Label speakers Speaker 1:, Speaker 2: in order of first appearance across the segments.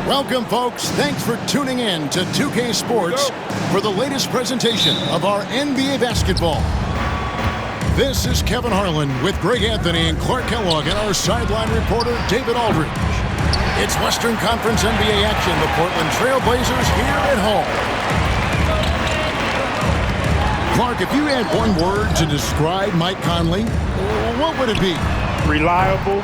Speaker 1: Welcome, folks. Thanks for tuning in to 2K Sports for the latest presentation of our NBA basketball. This is Kevin Harlan with Greg Anthony and Clark Kellogg and our sideline reporter, David Aldridge. It's Western Conference NBA action. The Portland Trail Blazers here at home. Clark, if you had one word to describe Mike Conley, what would it be?
Speaker 2: Reliable,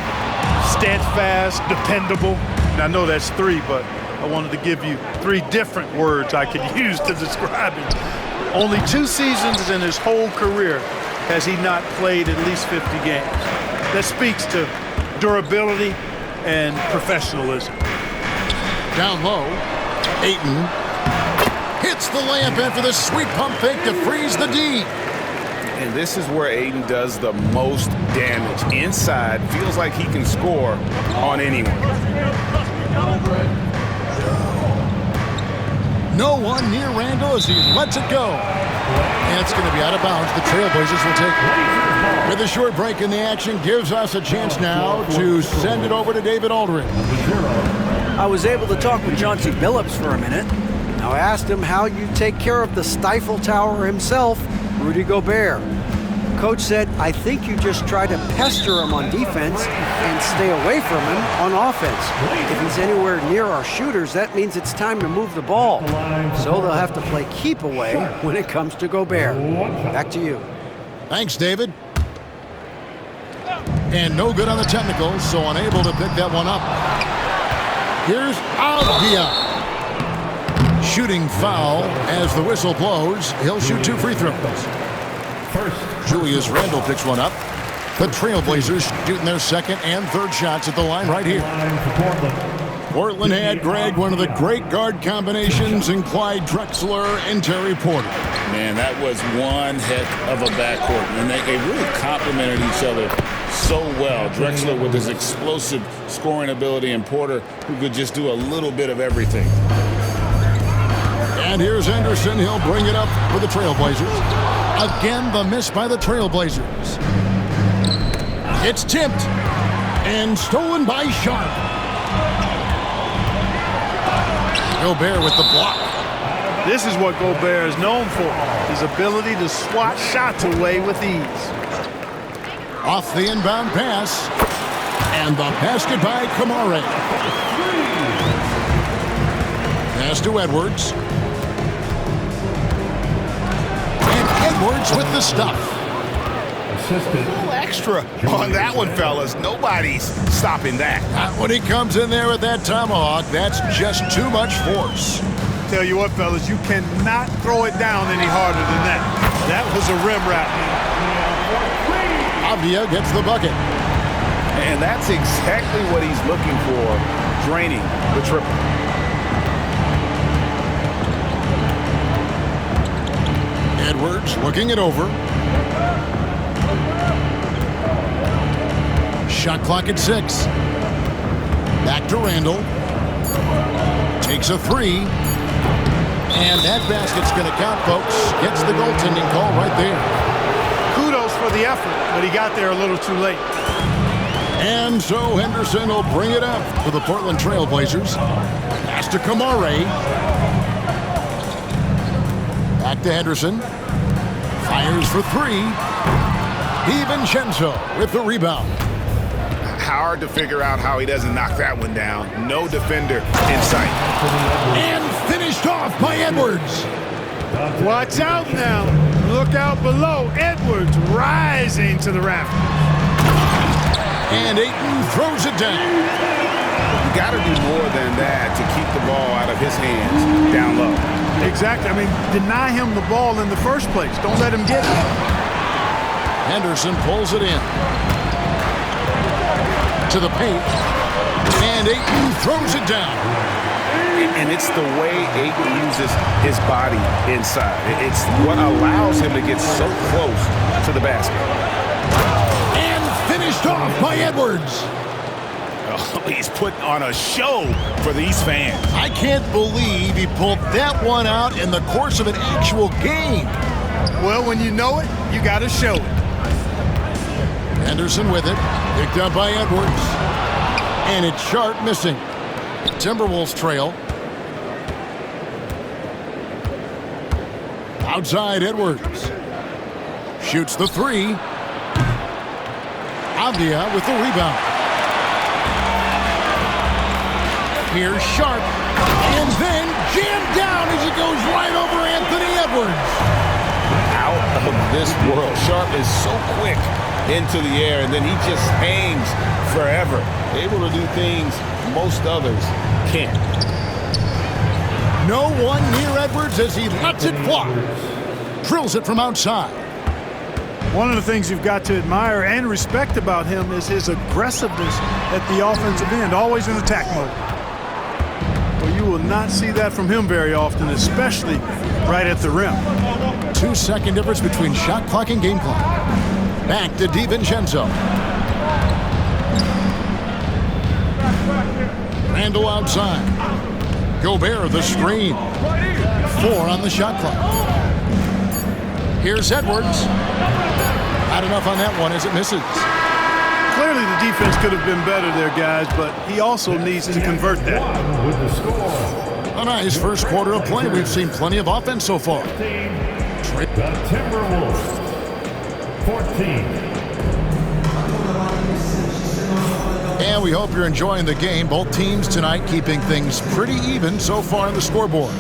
Speaker 2: steadfast, dependable. And I know that's three, but I wanted to give you three different words I could use to describe him. Only 2 seasons in his whole career has he not played at least 50 games. That speaks to durability and professionalism.
Speaker 1: Down low, Ayton hits the layup in for the sweet pump fake to freeze the D.
Speaker 3: And this is where Ayton does the most damage. Inside, feels like he can score on anyone.
Speaker 1: No one near Randall as he lets it go. And it's going to be out of bounds. The Trailblazers will take it. With a short break in the action, gives us a chance now to send it over to David Aldridge.
Speaker 4: I was able to talk with Chauncey Billups for a minute. Now I asked him how you take care of the Stifle Tower himself, Rudy Gobert. Coach said, I think you just try to pester him on defense and stay away from him on offense. If he's anywhere near our shooters, that means it's time to move the ball. So they'll have to play keep away when it comes to Gobert. Back to you.
Speaker 1: Thanks, David. And no good on the technicals, so unable to pick that one up. Here's Avdija. Shooting foul as the whistle blows. He'll shoot 2 free throws. Julius Randle picks one up. The Trailblazers shooting their second and third shots at the line right here. Portland had, Greg, one of the great guard combinations in Clyde Drexler and Terry Porter.
Speaker 3: Man, that was one heck of a backcourt. And they really complemented each other so well. Drexler with his explosive scoring ability and Porter who could just do a little bit of everything.
Speaker 1: And here's Anderson. He'll bring it up for the Trailblazers. Again, the miss by the Trailblazers. It's tipped and stolen by Sharp. Gobert with the block.
Speaker 2: This is what Gobert is known for, his ability to swat shots away with ease.
Speaker 1: Off the inbound pass. And the basket by Kamare. Pass to Edwards. Edwards with the stuff.
Speaker 3: A little extra on that one, fellas. Nobody's stopping that.
Speaker 1: Not when he comes in there with that tomahawk. That's just too much force.
Speaker 2: Tell you what, fellas, you cannot throw it down any harder than that. That was a rim wrap.
Speaker 1: Avdija gets the bucket.
Speaker 3: And that's exactly what he's looking for, draining the triple.
Speaker 1: Edwards looking it over. Shot clock at 6. Back to Randall. Takes a 3. And that basket's going to count, folks. Gets the goaltending call right there.
Speaker 2: Kudos for the effort, but he got there a little too late.
Speaker 1: And so Henderson will bring it up for the Portland Trailblazers. Pass to Kamare. Back to Henderson. Fires for 3. DiVincenzo with the rebound.
Speaker 3: Hard to figure out how he doesn't knock that one down. No defender in sight.
Speaker 1: And finished off by Edwards.
Speaker 2: Watch out now. Look out below. Edwards rising to the raft.
Speaker 1: And Ayton throws it down.
Speaker 3: You got to do more than that to keep the ball out of his hands down low.
Speaker 2: Exactly. I mean, deny him the ball in the first place. Don't let him get it.
Speaker 1: Henderson pulls it in. To the paint. And Ayton throws it down.
Speaker 3: And it's the way Ayton uses his body inside. It's what allows him to get so close to the basket.
Speaker 1: And finished off by Edwards.
Speaker 3: Oh, he's putting on a show for these fans.
Speaker 1: I can't believe he pulled that one out in the course of an actual game.
Speaker 2: Well, when you know it, you got to show it.
Speaker 1: Henderson with it. Picked up by Edwards. And it's Sharp missing. Timberwolves trail. Outside Edwards. Shoots the three. Avdia with the rebound. Here's Sharp. And then jammed down as he goes right over Anthony Edwards.
Speaker 3: Out of this world. Sharp is so quick into the air, and then he just hangs forever. Able to do things most others can't.
Speaker 1: No one near Edwards as he lets it fly. Drills it from outside.
Speaker 2: One of the things you've got to admire and respect about him is his aggressiveness at the offensive end, always in attack mode. Well, you will not see that from him very often, especially right at the rim.
Speaker 1: 2-second difference between shot clock and game clock. Back to DiVincenzo. Randall outside. Gobert the screen. 4 on the shot clock. Here's Edwards. Not enough on that one as it misses.
Speaker 2: Clearly the defense could have been better there, guys, but he also needs to convert that.
Speaker 1: A nice first quarter of play. We've seen plenty of offense so far.
Speaker 5: The Timberwolves, 14.
Speaker 1: And we hope you're enjoying the game. Both teams tonight keeping things pretty even so far on the scoreboard.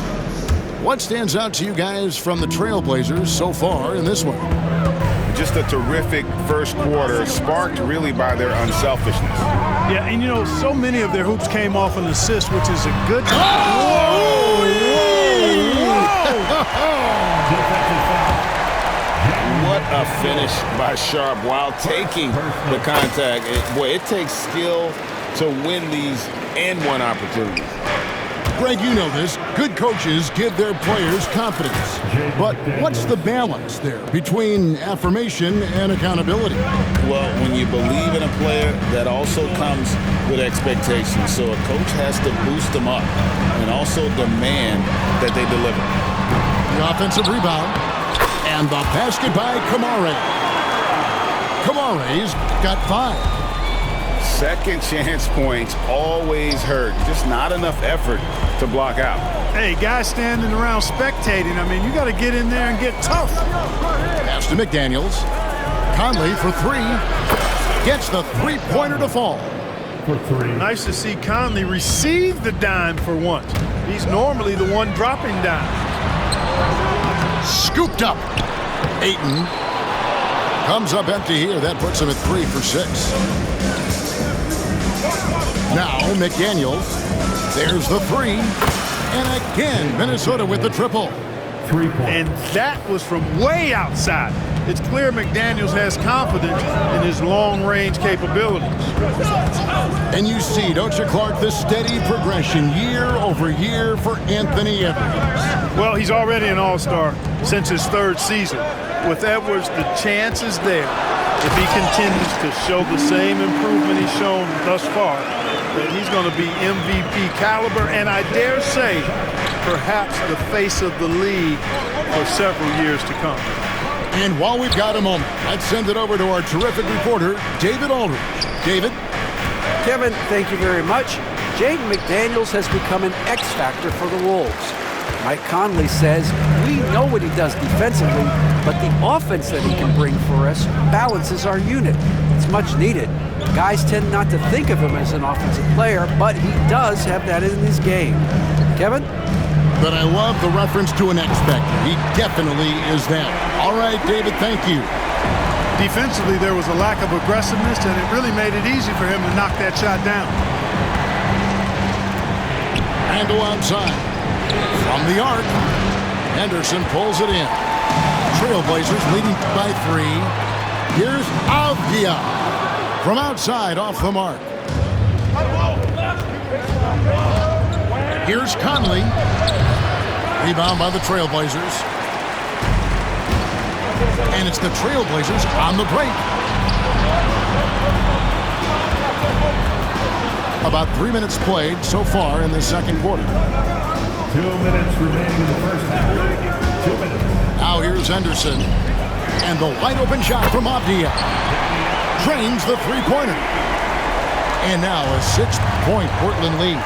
Speaker 1: What stands out to you guys from the Trailblazers so far in this one?
Speaker 6: Just a terrific first quarter, sparked really by their unselfishness.
Speaker 2: Yeah, and you know, so many of their hoops came off an assist, which is a good...
Speaker 3: What a finish by Sharp while taking the contact. It takes skill to win these and-one opportunities.
Speaker 1: Greg, you know this. Good coaches give their players confidence. But what's the balance there between affirmation and accountability?
Speaker 3: Well, when you believe in a player, that also comes with expectations. So a coach has to boost them up and also demand that they deliver.
Speaker 1: The offensive rebound. And the basket by Kamare. Kamare's got 5.
Speaker 6: Second chance points always hurt. Just not enough effort to block out.
Speaker 2: Hey, guys standing around spectating, I mean, you got to get in there and get tough.
Speaker 1: Pass to McDaniels. Conley for 3. Gets the three-pointer to fall.
Speaker 5: For 3.
Speaker 2: Nice to see Conley receive the dime for once. He's normally the one dropping dimes.
Speaker 1: Scooped up. Ayton comes up empty here. That puts him at 3 for 6. Now McDaniels. There's the 3. And again, Minnesota with the triple.
Speaker 5: 3 points.
Speaker 2: And that was from way outside. It's clear McDaniels has confidence in his long-range capabilities.
Speaker 1: And you see, don't you, Clark, the steady progression year over year for Anthony Edwards.
Speaker 2: Well, he's already an all-star since his 3rd season. With Edwards, the chance is there, if he continues to show the same improvement he's shown thus far, that he's going to be MVP caliber, and I dare say, perhaps the face of the league for several years to come.
Speaker 1: And while we've got a moment, let's send it over to our terrific reporter, David Aldridge. David?
Speaker 4: Kevin, thank you very much. Jaden McDaniels has become an X factor for the Wolves. Mike Conley says, we know what he does defensively, but the offense that he can bring for us balances our unit. It's much needed. Guys tend not to think of him as an offensive player, but he does have that in his game. Kevin?
Speaker 1: But I love the reference to an X factor. He definitely is that. All right, David, thank you.
Speaker 2: Defensively, there was a lack of aggressiveness, and it really made it easy for him to knock that shot down.
Speaker 1: Randall outside. From the arc, Henderson pulls it in. Trailblazers leading by 3. Here's Avdia. From outside, off the mark. Here's Conley. Rebound by the Trailblazers. And it's the Trailblazers on the break. About 3 minutes played so far in the second quarter.
Speaker 5: 2 minutes remaining in the first half. 2 minutes.
Speaker 1: Now here's Henderson. And the wide open shot from Avdia. Drains the three-pointer. And now a 6-point Portland lead.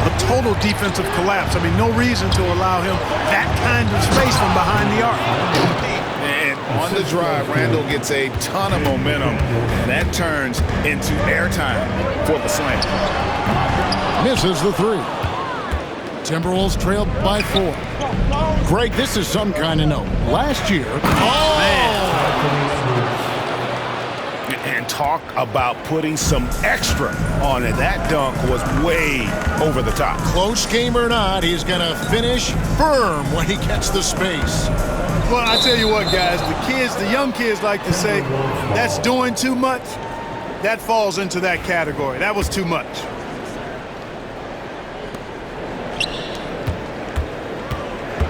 Speaker 2: a total defensive collapse. I mean, no reason to allow him that kind of space from behind the arc.
Speaker 6: And on the drive, Randall gets a ton of momentum, and that turns into airtime for the slam.
Speaker 1: Misses the three. Timberwolves trailed by 4. Greg, this is some kind of note. Last year,
Speaker 6: And talk about putting some extra on it. That dunk was way over the top.
Speaker 1: close game or not, he's going to finish firm when he gets the space.
Speaker 2: Well, I tell you what, guys, the young kids like to say, that's doing too much. That falls into that category. That was too much.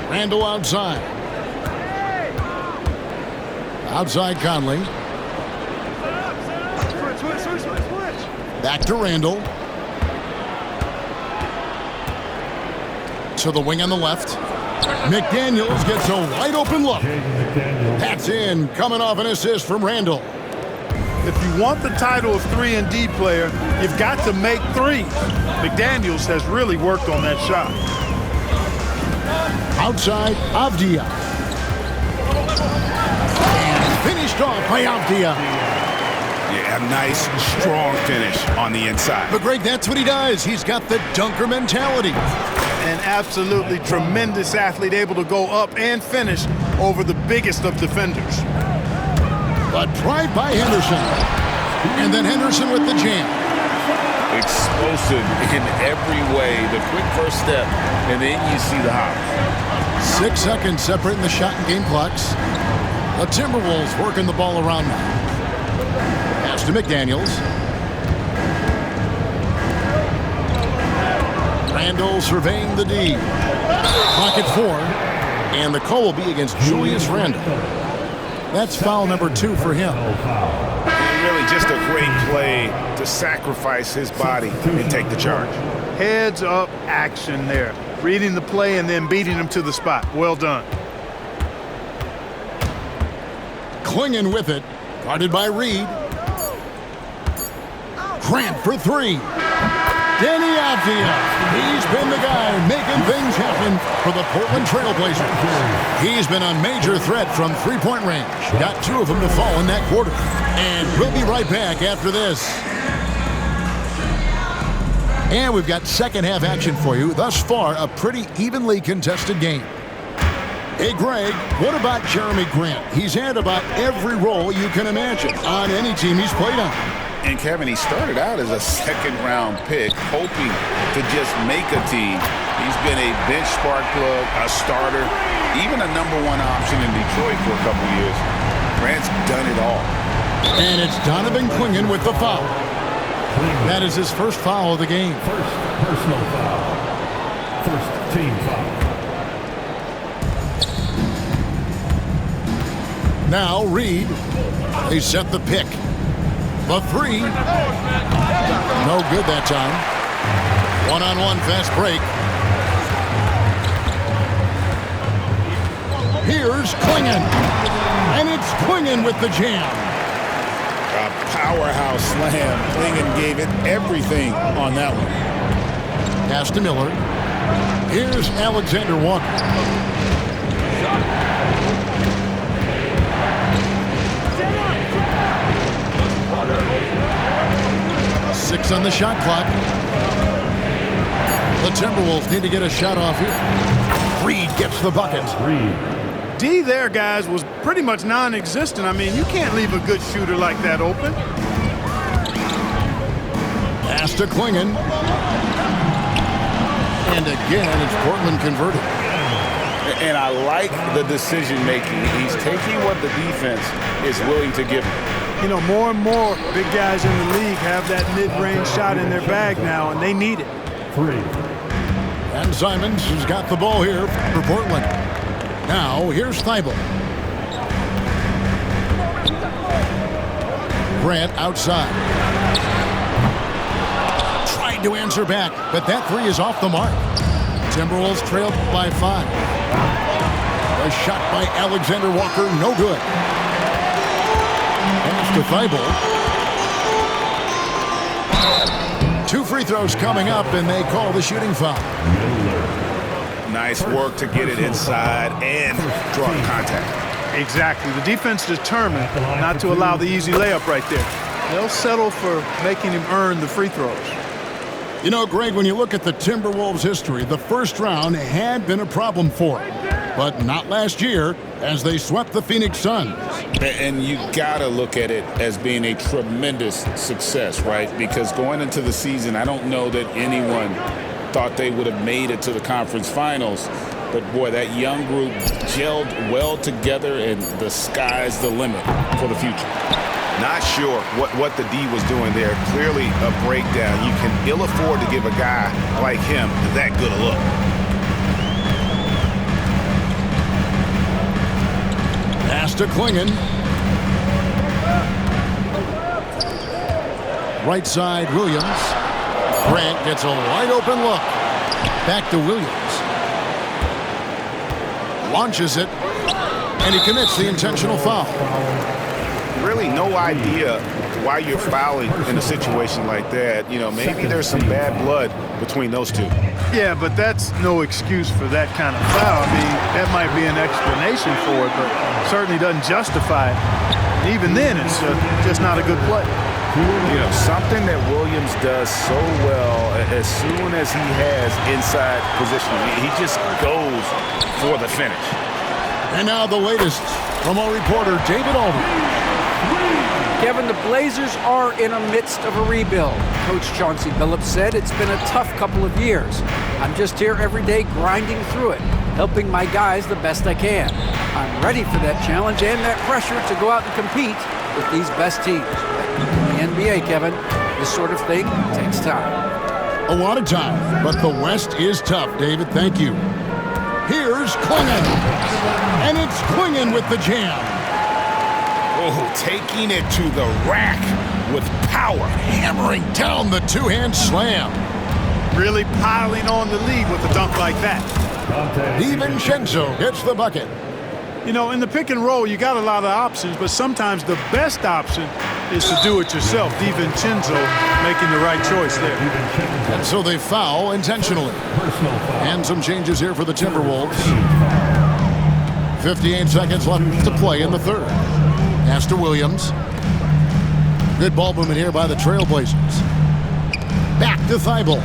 Speaker 1: Randall outside. Outside Conley. Back to Randall. To the wing on the left. McDaniels gets a wide open look. That's in, coming off an assist from Randall.
Speaker 2: If you want the title of 3-and-D player, you've got to make threes. McDaniels has really worked on that shot.
Speaker 1: Outside, Avdia. And finished off by Avdia.
Speaker 6: Yeah, a nice, strong finish on the inside.
Speaker 1: But Greg, that's what he does. He's got the dunker mentality.
Speaker 2: An absolutely tremendous athlete, able to go up and finish over the biggest of defenders.
Speaker 1: But drive by Henderson. And then Henderson with the jam.
Speaker 3: Explosive in every way. The quick first step, and then you see the hop.
Speaker 1: 6 seconds separating the shot and game clocks. The Timberwolves working the ball around now. Pass to McDaniels. Randall surveying the D. Clock at 4. And the call will be against Julius Randall. That's foul number 2 for him.
Speaker 6: And really just a great play to sacrifice his body and take the charge.
Speaker 2: Heads up action there. Reading the play and then beating him to the spot. Well done.
Speaker 1: Clingan with it. Guarded by Reed. Grant for 3. Danny Avdia. He's been the guy making things happen for the Portland Trailblazers. He's been a major threat from three-point range. Got 2 of them to fall in that quarter. And we'll be right back after this. And we've got second half action for you. Thus far, a pretty evenly contested game. Hey, Greg, what about Jeremy Grant? He's had about every role you can imagine on any team he's played on.
Speaker 6: And Kevin, he started out as a second-round pick, hoping to just make a team. He's been a bench spark plug, a starter, even a #1 option in Detroit for a couple years. Grant's done it all.
Speaker 1: And it's Donovan Clingan with the foul. That is his first foul of the game.
Speaker 5: First personal foul. First team foul.
Speaker 1: Now Reed. They set the pick. The 3. No good that time. One-on-one fast break. Here's Clingan. And it's Clingan with the jam.
Speaker 3: A powerhouse slam. Clingan gave it everything on that one.
Speaker 1: Pass to Miller. Here's Alexander Walker. 6 on the shot clock. The Timberwolves need to get a shot off here. Reed gets the bucket.
Speaker 2: D there, guys, was pretty much non-existent. I mean, you can't leave a good shooter like that open.
Speaker 1: Pass to Clingan. And again, it's Portland converted.
Speaker 6: And I like the decision-making. He's taking what the defense is willing to give him.
Speaker 2: You know, more and more big guys in the league have that mid-range shot in their bag now, and they need it.
Speaker 5: 3.
Speaker 1: And Simons has got the ball here for Portland. Now, here's Thibault. Grant outside. Tried to answer back, but that 3 is off the mark. Timberwolves trailed by 5. A shot by Alexander Walker, no good. Pass to Thibault. 2 free throws coming up, and they call the shooting foul.
Speaker 6: Nice work to get it inside and draw contact.
Speaker 2: Exactly. The defense determined not to allow the easy layup right there. They'll settle for making him earn the free throws.
Speaker 1: You know, Greg, when you look at the Timberwolves' history, the first round had been a problem for them. But not last year, as they swept the Phoenix Suns.
Speaker 3: And you got to look at it as being a tremendous success, right? Because going into the season, I don't know that anyone thought they would have made it to the conference finals. But, boy, that young group gelled well together, and the sky's the limit for the future.
Speaker 6: Not sure what the D was doing there. Clearly a breakdown. You can ill afford to give a guy like him that good a look.
Speaker 1: Pass to Klingon. Right side, Williams. Grant gets a wide open look. Back to Williams. Launches it, and he commits the intentional foul.
Speaker 6: Really no idea why you're fouling in a situation like that. You know, maybe there's some bad blood between those two.
Speaker 2: Yeah, but that's no excuse for that kind of foul. I mean, that might be an explanation for it, but certainly doesn't justify it. Even then, it's just not a good play.
Speaker 6: You know, something that Williams does so well, as soon as he has inside position, he just goes for the finish.
Speaker 1: And now the latest from our reporter, David Aldridge.
Speaker 4: Kevin, the Blazers are in the midst of a rebuild. Coach Chauncey Billups said it's been a tough couple of years. I'm just here every day grinding through it, helping my guys the best I can. I'm ready for that challenge and that pressure to go out and compete with these best teams. In the NBA, Kevin, this sort of thing takes time.
Speaker 1: A lot of time, but the West is tough, David. Thank you. Here's Klingon. And it's Klingon with the jam.
Speaker 6: Oh, taking it to the rack with power.
Speaker 1: Hammering down the two-hand slam.
Speaker 2: Really piling on the lead with a dunk like that.
Speaker 1: DiVincenzo gets the bucket.
Speaker 2: You know, in the pick and roll, you got a lot of options, but sometimes the best option is to do it yourself. DiVincenzo making the right choice there.
Speaker 1: And so they foul intentionally. And some changes here for the Timberwolves. 58 seconds left to play in the third. Pass to Williams. Good ball movement here by the Trailblazers. Back to Thibault.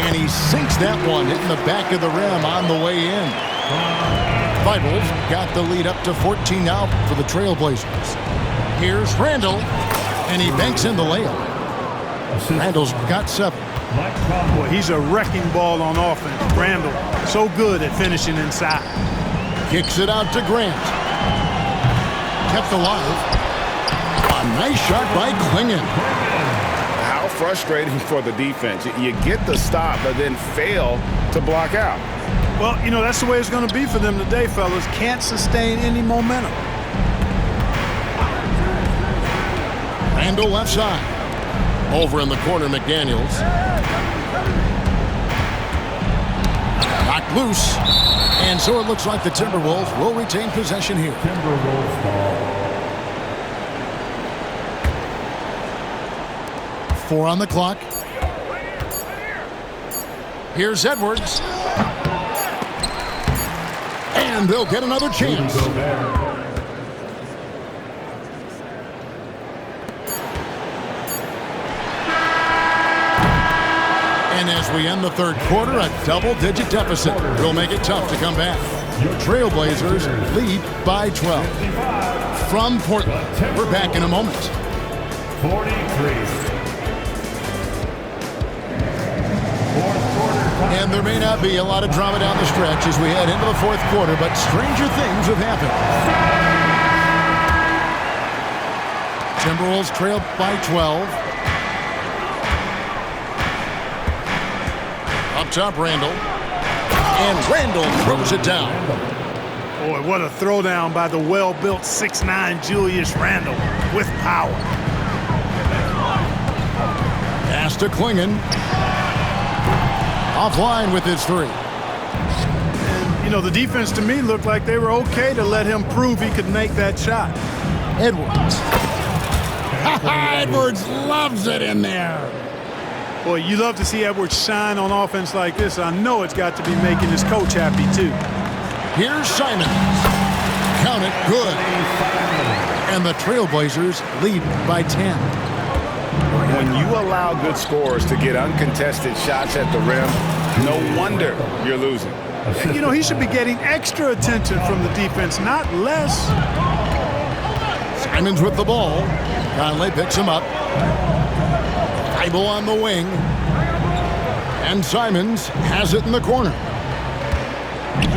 Speaker 1: And he sinks that one, hitting the back of the rim on the way in. Thibault's got the lead up to 14 now for the Trailblazers. Here's Randall, and he banks in the layup. Randall's got 7.
Speaker 2: Boy, he's a wrecking ball on offense. Randall, so good at finishing inside.
Speaker 1: Kicks it out to Grant. Kept alive. A nice shot by Klingon.
Speaker 6: How frustrating for the defense. You get the stop, but then fail to block out.
Speaker 2: Well, you know, that's the way it's going to be for them today, fellas. Can't sustain any momentum.
Speaker 1: Randall left side. Over in the corner, McDaniels. Knocked loose. And so it looks like the Timberwolves will retain possession here.
Speaker 5: Timberwolves ball.
Speaker 1: 4 on the clock. Here's Edwards. And they'll get another chance. And as we end the third quarter, a double-digit deficit will make it tough to come back. Trailblazers lead by 12. From Portland, we're back in a moment.
Speaker 5: 43.
Speaker 1: And there may not be a lot of drama down the stretch as we head into the fourth quarter, but stranger things have happened. Timberwolves trail by 12. Up top, Randall. And Randall throws it down.
Speaker 2: Boy, what a throwdown by the well-built 6'9" Julius Randle with power.
Speaker 1: Pass to Klingon. Offline with his 3.
Speaker 2: And, you know, the defense to me looked like they were okay to let him prove he could make that shot.
Speaker 1: Edwards. Edwards loves it in there.
Speaker 2: Boy, you love to see Edwards shine on offense like this. I know it's got to be making his coach happy, too.
Speaker 1: Here's Simons. Count it, good. And the Trailblazers lead by 10.
Speaker 6: When you allow good scorers to get uncontested shots at the rim, no wonder you're losing.
Speaker 2: You know, he should be getting extra attention from the defense, not less.
Speaker 1: Simons with the ball. Conley picks him up. Thibault on the wing. And Simons has it in the corner.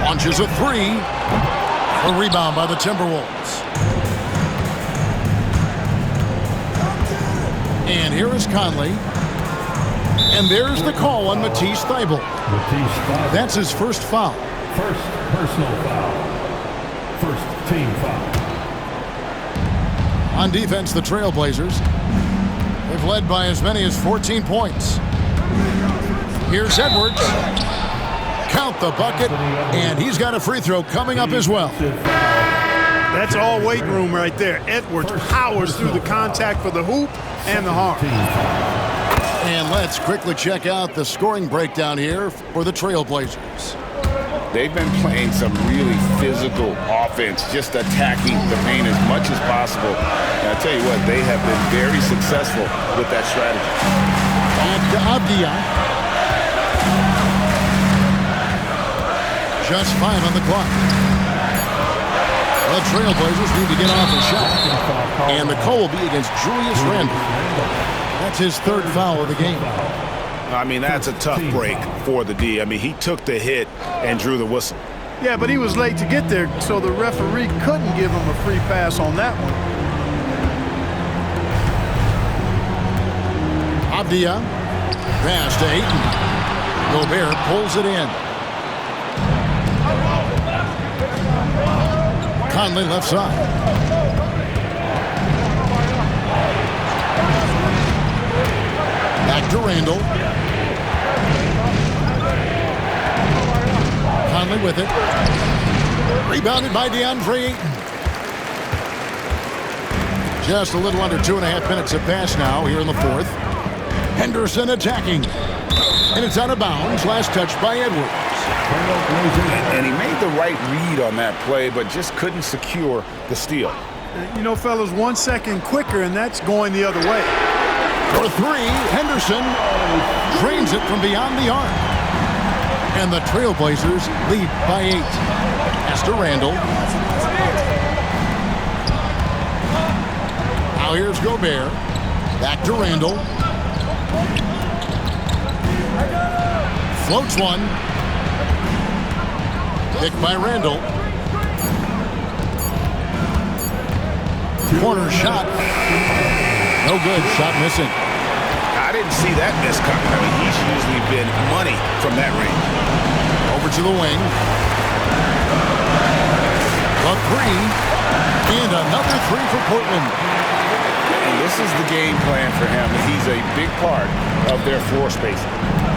Speaker 1: Launches a three. A rebound by the Timberwolves. And here is Conley. And there's the call on Matisse Thybulle. That's his first foul.
Speaker 5: First personal foul. First team foul.
Speaker 1: On defense, the Trailblazers have led by as many as 14 points. Here's Edwards. Count the bucket, and he's got a free throw coming up as well.
Speaker 2: That's all weight room right there. Edwards powers through the contact for the hoop and the harm.
Speaker 1: And let's quickly check out the scoring breakdown here for the Trailblazers.
Speaker 6: They've been playing some really physical offense, just attacking the paint as much as possible. And I tell you what, they have been very successful with that strategy.
Speaker 1: And Avdia. Just 5 on the clock. The Trailblazers need to get off a shot. And the call will be against Julius Randle. That's his third foul of the game.
Speaker 6: I mean, that's a tough break for the D. I mean, he took the hit and drew the whistle.
Speaker 2: Yeah, but he was late to get there, so the referee couldn't give him a free pass on that one.
Speaker 1: Avdia. Pass to Ayton. Gobert pulls it in. Conley left side. Back to Randle. Conley with it. Rebounded by DeAndre Ayton. Just a little under 2.5 minutes have passed now here in the fourth. Henderson attacking. And it's out of bounds. Last touch by Edwards.
Speaker 6: And he made the right read on that play, but just couldn't secure the steal.
Speaker 2: You know, fellas, 1 second quicker, and that's going the other way.
Speaker 1: For three, Henderson drains it from beyond the arc. And the Trailblazers lead by 8. Pass to Randle. Now here's Gobert. Back to Randle. Floats one. Picked by Randle. Corner shot. No good. Shot missing.
Speaker 6: I didn't see that miss coming. I mean, he's usually been money from that range.
Speaker 1: Over to the wing. A three. And another three for Portland.
Speaker 6: And this is the game plan for him. He's a big part of their floor spacing.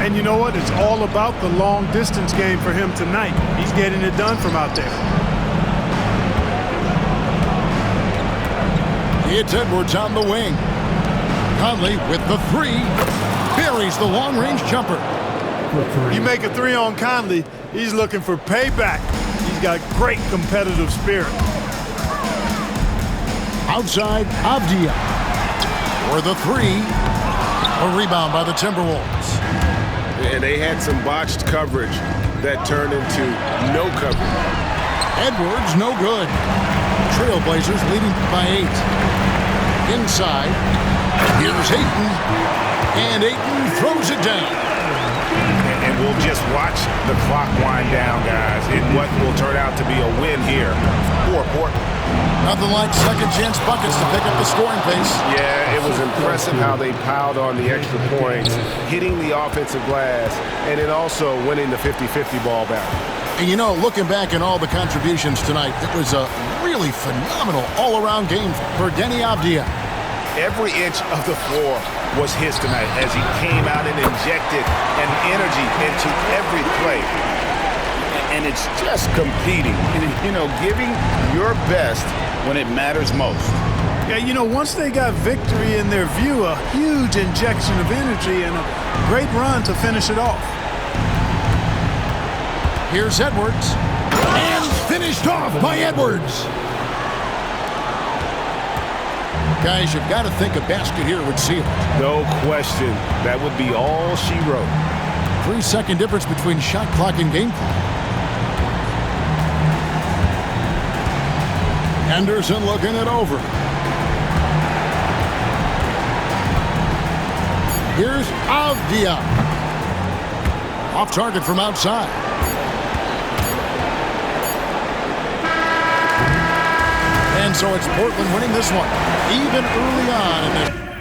Speaker 2: And you know what? It's all about the long distance game for him tonight. He's getting it done from out there.
Speaker 1: It's Edwards on the wing. Conley with the three. Buries the long-range jumper.
Speaker 2: You make a three on Conley, he's looking for payback. He's got great competitive spirit.
Speaker 1: Outside, Avdia. For the three. A rebound by the Timberwolves.
Speaker 6: And they had some botched coverage that turned into no coverage.
Speaker 1: Edwards, no good. Trailblazers leading by 8. Inside. Here's Ayton. And Ayton throws it down.
Speaker 6: And we'll just watch the clock wind down, guys, in what will turn out to be a win here for Portland.
Speaker 1: Nothing like second chance buckets to pick up the scoring pace.
Speaker 6: Yeah, it was impressive how they piled on the extra points, hitting the offensive glass, and then also winning the 50-50 ball back.
Speaker 1: And you know, looking back at all the contributions tonight, it was a really phenomenal all-around game for Deni Avdia.
Speaker 6: Every inch of the floor was his tonight as he came out and injected an energy into every play. And it's just competing, you know, giving your best when it matters most.
Speaker 2: Yeah, you know, once they got victory in their view, a huge injection of energy and a great run to finish it off.
Speaker 1: Here's Edwards. And finished off by Edwards. Guys, you've got to think a basket here would seal it.
Speaker 7: No question. That would be all she wrote.
Speaker 1: 3-second difference between shot clock and game clock. Anderson looking it over. Here's Avdia. Off target from outside. And so it's Portland winning this one, even early on in the